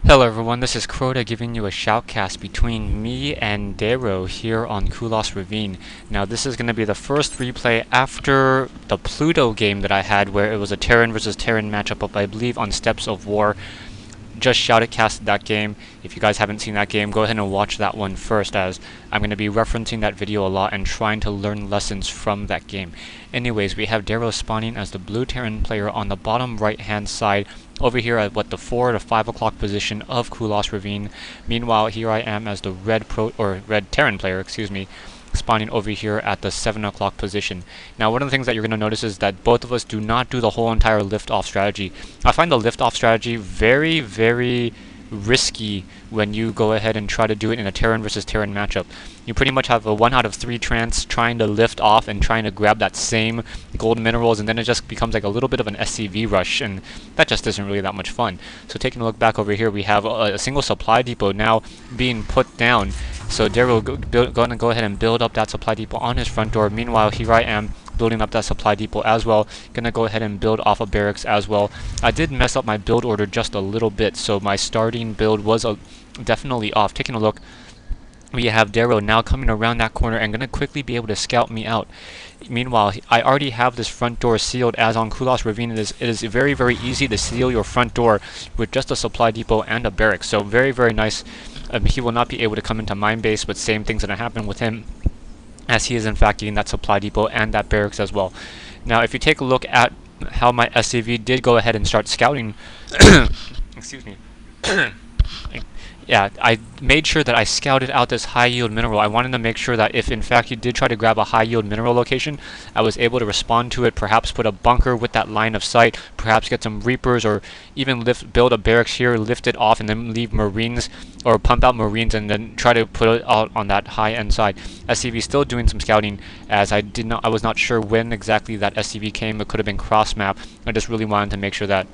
Hello everyone, this is CrotaT giving you a shoutcast between me and DeroT here on Kulas Ravine. Now this is going to be the first replay after the Pluto game that I had where it was a Terran versus Terran matchup up I believe on Steps of War. Just shoutcasted that game. If you guys haven't seen that game, go ahead and watch that one first, as I'm going to be referencing that video a lot and trying to learn lessons from that game. Anyways, we have DeroT spawning as the blue Terran player on the bottom right hand side over here at the 4 to 5 o'clock position of Kulas Ravine. Meanwhile, here I am as the red Terran player, excuse me, spawning over here at the 7 o'clock position. Now, one of the things that you're going to notice is that both of us do not do the whole entire lift-off strategy. I find the lift-off strategy very, very risky when you go ahead and try to do it in a Terran versus Terran matchup. You pretty much have a 1 out of 3 chance trying to lift off and trying to grab that same gold minerals, and then it just becomes like a little bit of an SCV rush, and that just isn't really that much fun. So taking a look back over here, we have a single supply depot now being put down. So DeroT going to go ahead and build up that supply depot on his front door. Meanwhile, here I am building up that supply depot as well. Gonna go ahead and build off a barracks as well. I did mess up my build order just a little bit, so my starting build was definitely off. Taking a look, we have DeroT now coming around that corner and gonna quickly be able to scout me out. Meanwhile, I already have this front door sealed, as on Kulas Ravine it is very, very easy to seal your front door with just a supply depot and a barracks. So very, very nice. He will not be able to come into mine base, but same thing's gonna happen with him, as he is in fact getting that supply depot and that barracks as well. Now, if you take a look at how my SCV did go ahead and start scouting, excuse me. Yeah, I made sure that I scouted out this high yield mineral. I wanted to make sure that if in fact he did try to grab a high yield mineral location, I was able to respond to it, perhaps put a bunker with that line of sight, perhaps get some reapers, or even build a barracks here, lift it off, and then leave marines, or pump out marines and then try to put it out on that high end side. SCV still doing some scouting, as I was not sure when exactly that SCV came. It could have been cross map. I just really wanted to make sure that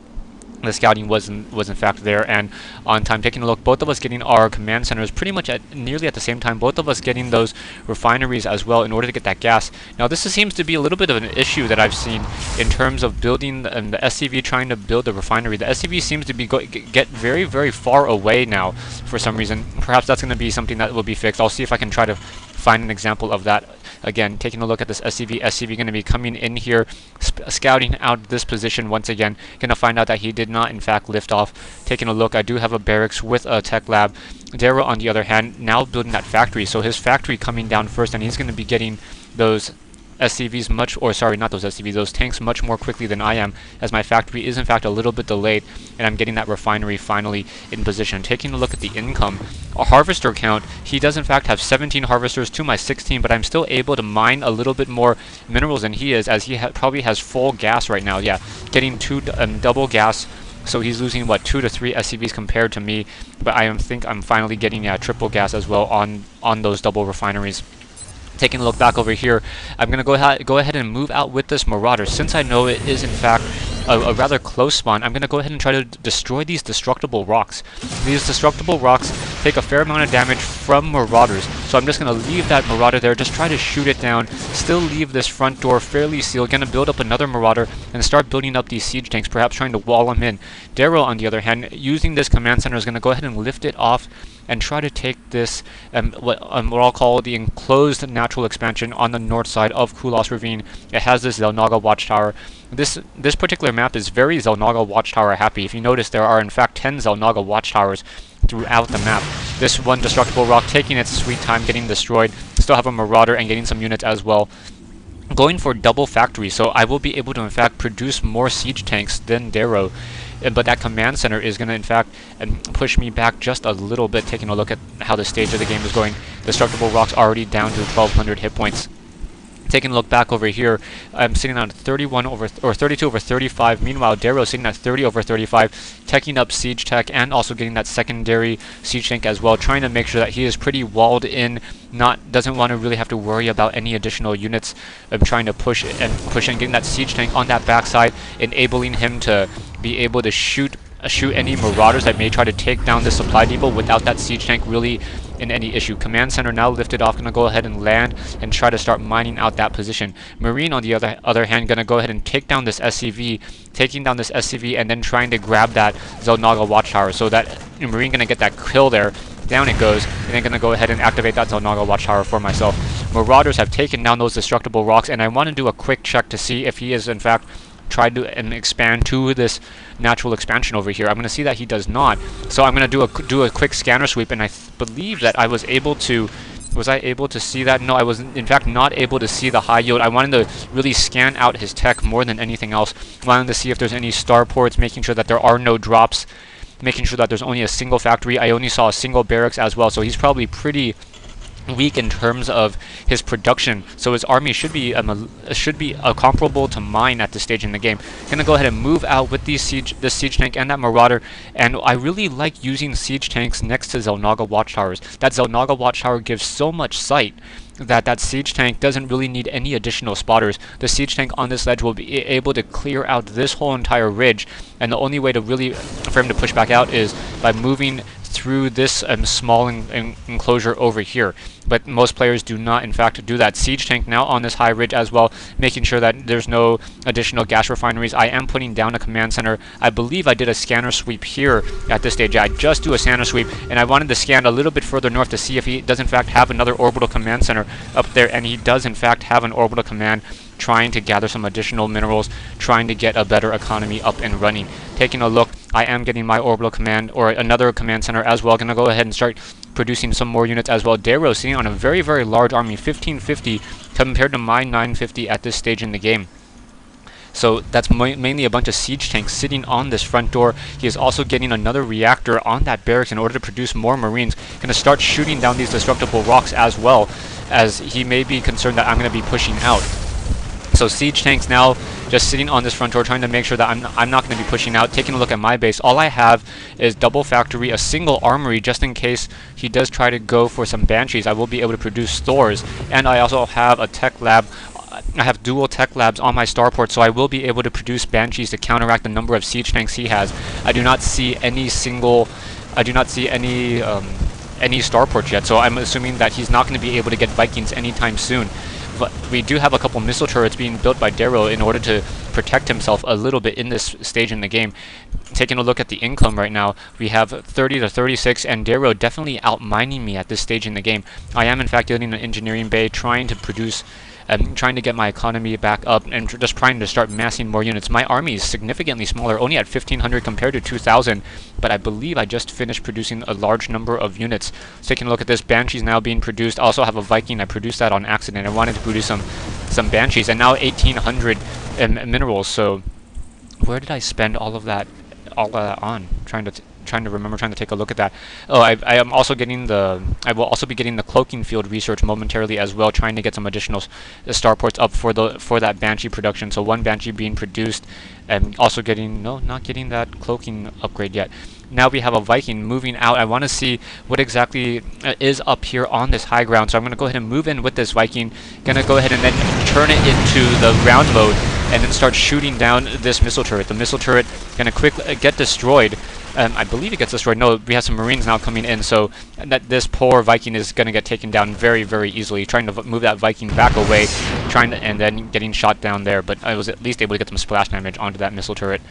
the scouting was in fact there and on time. Taking a look, both of us getting our command centers pretty much nearly at the same time. Both of us getting those refineries as well in order to get that gas. Now, this seems to be a little bit of an issue that I've seen in terms of building the SCV trying to build the refinery. The SCV seems to be get very, very far away now for some reason. Perhaps that's going to be something that will be fixed. I'll see if I can try to find an example of that. Again, taking a look at this SCV going to be coming in here, scouting out this position once again. Going to find out that he did not in fact lift off. Taking a look, I do have a barracks with a tech lab. DeroT, on the other hand, now building that factory. So his factory coming down first, and he's going to be getting those SCVs those tanks much more quickly than I am, as my factory is in fact a little bit delayed, and I'm getting that refinery finally in position. Taking a look at the income, a harvester count, he does in fact have 17 harvesters to my 16, but I'm still able to mine a little bit more minerals than he is, as he probably has full gas right now. Yeah, getting double gas. So he's losing, what, 2 to 3 SCVs compared to me, but I think I'm finally getting triple gas as well on those double refineries. Taking a look back over here, I'm going to go ahead and move out with this Marauder. Since I know it is in fact a rather close spawn, I'm going to go ahead and try to destroy these destructible rocks. These destructible rocks take a fair amount of damage from Marauders, so I'm just going to leave that Marauder there, just try to shoot it down, still leave this front door fairly sealed. Going to build up another Marauder and start building up these siege tanks, perhaps trying to wall them in. DeroT, on the other hand, using this command center, is going to go ahead and lift it off and try to take this, what I'll call the enclosed natural expansion on the north side of Kulas Ravine. It has this Xel'Naga watchtower. This particular map is very Xel'Naga watchtower happy. If you notice, there are in fact 10 Xel'Naga watchtowers throughout the map. This one destructible rock taking its sweet time getting destroyed. Still have a Marauder and getting some units as well. Going for double factory, so I will be able to in fact produce more siege tanks than DeroT. But that command center is going to in fact push me back just a little bit. Taking a look at how the stage of the game is going, destructible rocks already down to 1200 hit points. Taking a look back over here, I'm sitting on 32 over 35. Meanwhile, DeroT sitting at 30 over 35, teching up siege tech and also getting that secondary siege tank as well, trying to make sure that he is pretty walled in, doesn't want to really have to worry about any additional units. I'm trying to push and getting that siege tank on that backside, enabling him to be able to shoot any Marauders that may try to take down the supply depot without that siege tank really in any issue. Command center now lifted off, gonna go ahead and land and try to start mining out that position. Marine, on the other hand, gonna go ahead and take down this SCV, taking down this SCV and then trying to grab that Xel'Naga watchtower. So that Marine gonna get that kill there. Down it goes, and then gonna go ahead and activate that Xel'Naga Watchtower for myself. Marauders have taken down those destructible rocks, and I want to do a quick check to see if he is in fact tried to expand to this natural expansion over here. I'm going to see that he does not. So I'm going to do a quick scanner sweep, and I believe that I was able to. Was I able to see that? No, I was in fact not able to see the high yield. I wanted to really scan out his tech more than anything else. Wanted to see if there's any starports, making sure that there are no drops, making sure that there's only a single factory. I only saw a single barracks as well, so he's probably pretty weak in terms of his production, so his army should be comparable to mine at this stage in the game. Gonna go ahead and move out with this siege tank and that marauder, and I really like using siege tanks next to Xel'Naga Watchtowers. That Xel'Naga Watchtower gives so much sight that siege tank doesn't really need any additional spotters. The siege tank on this ledge will be able to clear out this whole entire ridge, and the only way to really for him to push back out is by moving through this small enclosure over here. But most players do not in fact do that. Siege tank now on this high ridge as well, making sure that there's no additional gas refineries. I am putting down a command center. I believe I did a scanner sweep here at this stage. I just do a scanner sweep, and I wanted to scan a little bit further north to see if he does in fact have another orbital command center up there, and he does in fact have an orbital command, trying to gather some additional minerals, trying to get a better economy up and running. Taking a look, I am getting my orbital command, or another command center as well. Gonna go ahead and start producing some more units as well. DeroT sitting on a very, very large army, 1550 compared to my 950 at this stage in the game. So that's mainly a bunch of siege tanks sitting on this front door. He is also getting another reactor on that barracks in order to produce more Marines. Gonna start shooting down these destructible rocks as well, as he may be concerned that I'm gonna be pushing out. So siege tanks now just sitting on this front door, trying to make sure that I'm not going to be pushing out. Taking a look at my base, all I have is double factory, a single armory, just in case he does try to go for some banshees. I will be able to produce stores, and I also have a tech lab. I have dual tech labs on my starport, so I will be able to produce banshees to counteract the number of siege tanks he has. I do not see any starports yet, so I'm assuming that he's not going to be able to get Vikings anytime soon. But we do have a couple missile turrets being built by DeroT in order to protect himself a little bit in this stage in the game. Taking a look at the income right now, we have 30 to 36, and DeroT definitely outmining me at this stage in the game. I am in fact building an engineering bay, trying to produce, trying to get my economy back up, and just trying to start massing more units. My army is significantly smaller, only at 1500 compared to 2000, but I believe I just finished producing a large number of units. So taking a look at this, Banshees now being produced. I also have a Viking. I produced that on accident. I wanted to produce some Banshees, and now 1800 minerals. So where did I spend all of that on? Trying to take a look at that. Oh, I am also getting I will also be getting the cloaking field research momentarily as well, trying to get some additional starports up for that Banshee production. So one Banshee being produced, and also not getting that cloaking upgrade yet. Now we have a Viking moving out. I want to see what exactly is up here on this high ground. So I'm going to go ahead and move in with this Viking. Going to go ahead and then turn it into the round mode, and then start shooting down this missile turret. The missile turret going to quickly get destroyed. I believe it gets destroyed. No, we have some Marines now coming in, so this poor Viking is going to get taken down very, very easily. Trying to move that Viking back away, and then getting shot down there, but I was at least able to get some splash damage onto that missile turret.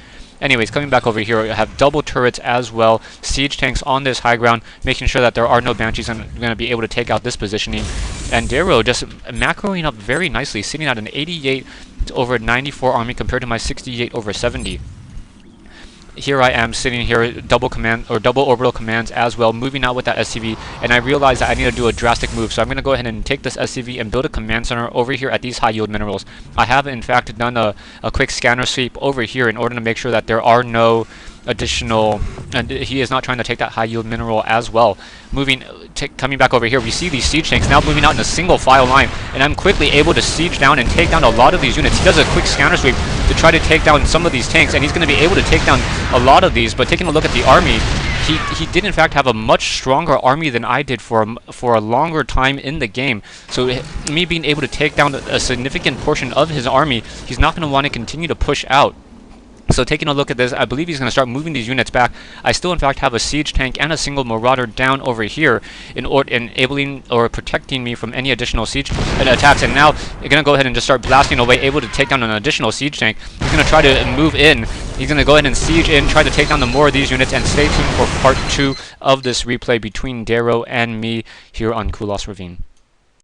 Anyways, coming back over here, I have double turrets as well, siege tanks on this high ground, making sure that there are no Banshees, and going to be able to take out this positioning. And DeroT just macroing up very nicely, sitting at an 88 over 94 army compared to my 68 over 70. Here I am sitting here, double orbital commands as well, moving out with that SCV, and I realize that I need to do a drastic move, so I'm going to go ahead and take this SCV and build a command center over here at these high yield minerals. I have in fact done a quick scanner sweep over here in order to make sure that there are no additional, and he is not trying to take that high yield mineral as well. Coming back over here, we see these siege tanks now moving out in a single file line, and I'm quickly able to siege down and take down a lot of these units. He does a quick scanner sweep to try to take down some of these tanks, and he's going to be able to take down a lot of these. But taking a look at the army, he did in fact have a much stronger army than I did for a longer time in the game. So me being able to take down a significant portion of his army, he's not going to want to continue to push out. So taking a look at this, I believe he's going to start moving these units back. I still, in fact, have a siege tank and a single marauder down over here in enabling or protecting me from any additional siege attacks. And now you're going to go ahead and just start blasting away, able to take down an additional siege tank. He's going to try to move in. He's going to go ahead and siege in, try to take down the more of these units, and stay tuned for part 2 of this replay between DeroT and me here on Kulas Ravine.